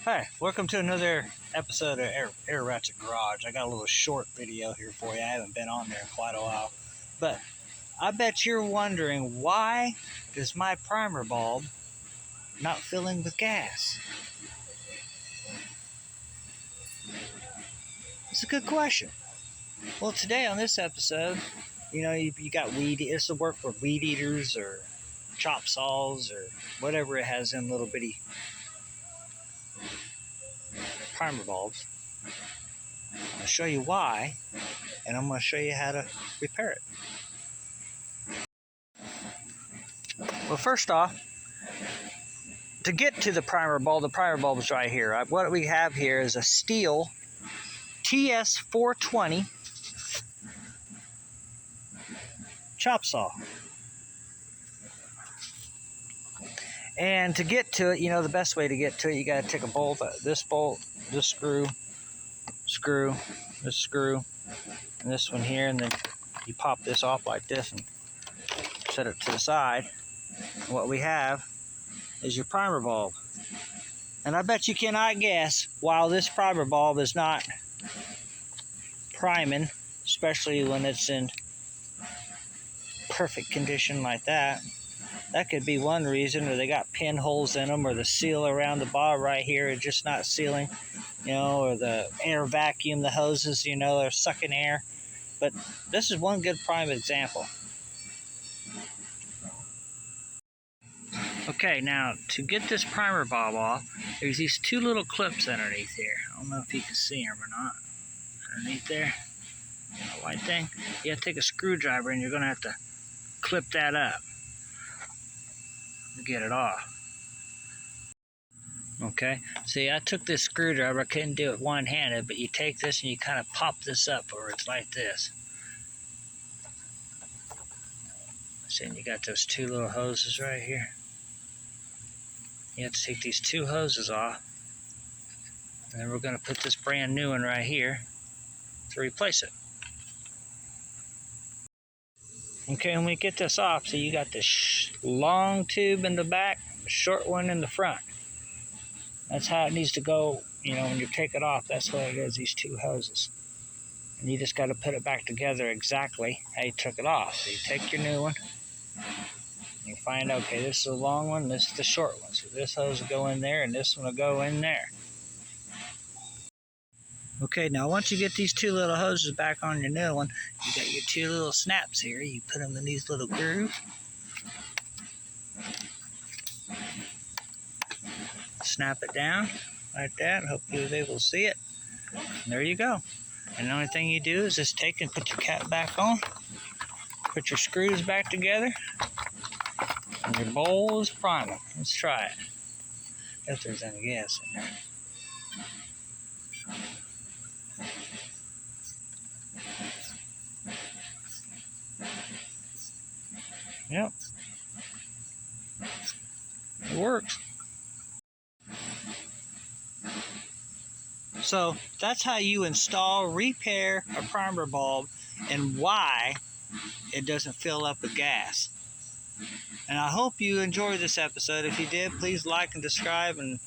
Hi, welcome to another episode of Air Ratchet Garage. I got a little short video here for you. I haven't been on there in quite a while. But I bet you're wondering, why does my primer bulb not filling with gas? It's a good question. Well, today on this episode, you got weed. This will work for weed eaters or chop saws or whatever it has in little bitty primer bulbs. I'm going to show you why, and I'm going to show you how to repair it. Well, first off, to get to the primer bulb is right here. What we have here is a Stihl TS420 chop saw. And to get to it, the best way to get to it, you got to take a bolt, this screw, this screw, and this one here, and then you pop this off like this and set it to the side. And what we have is your primer bulb. And I bet you cannot guess why this primer bulb is not priming, especially when it's in perfect condition like that. That could be one reason, or they got pinholes in them, or the seal around the bottom right here is just not sealing, or the air vacuum, the hoses, they're sucking air. But this is one good prime example. Okay, now to get this primer bulb off, there's these two little clips underneath here. I don't know if you can see them or not. Underneath there, that white thing. You have to take a screwdriver and you're going to have to clip that up to get it off. Okay, see, I took this screwdriver. I couldn't do it one-handed, but you take this and you kind of pop this up, or it's like this. See, and you got those two little hoses right here. You have to take these two hoses off, and then we're going to put this brand new one right here to replace it. Okay, and we get this off, so you got this long tube in the back, the short one in the front. That's how it needs to go, when you take it off. That's what it is, these two hoses. And you just got to put it back together exactly how you took it off. So you take your new one, you find, okay, this is the long one, this is the short one. So this hose will go in there, and this one will go in there. Okay, now once you get these two little hoses back on your new one, you got your two little snaps here. You put them in these little grooves. Snap it down like that. Hope you was able to see it. And there you go. And the only thing you do is just take and put your cap back on. Put your screws back together. And your bowl is priming. Let's try it. If there's any gas in there. Yep. It works. So that's how you install, repair a primer bulb, and why it doesn't fill up with gas. And I hope you enjoyed this episode. If you did, please like and subscribe and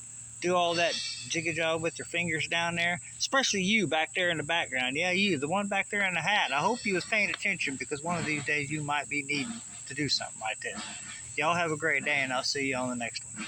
do all that jiggy job with your fingers down there, especially you back there in the background. Yeah, you, the one back there in the hat. I hope you was paying attention, because one of these days you might be needing to do something like this. Y'all have a great day, and I'll see you on the next one.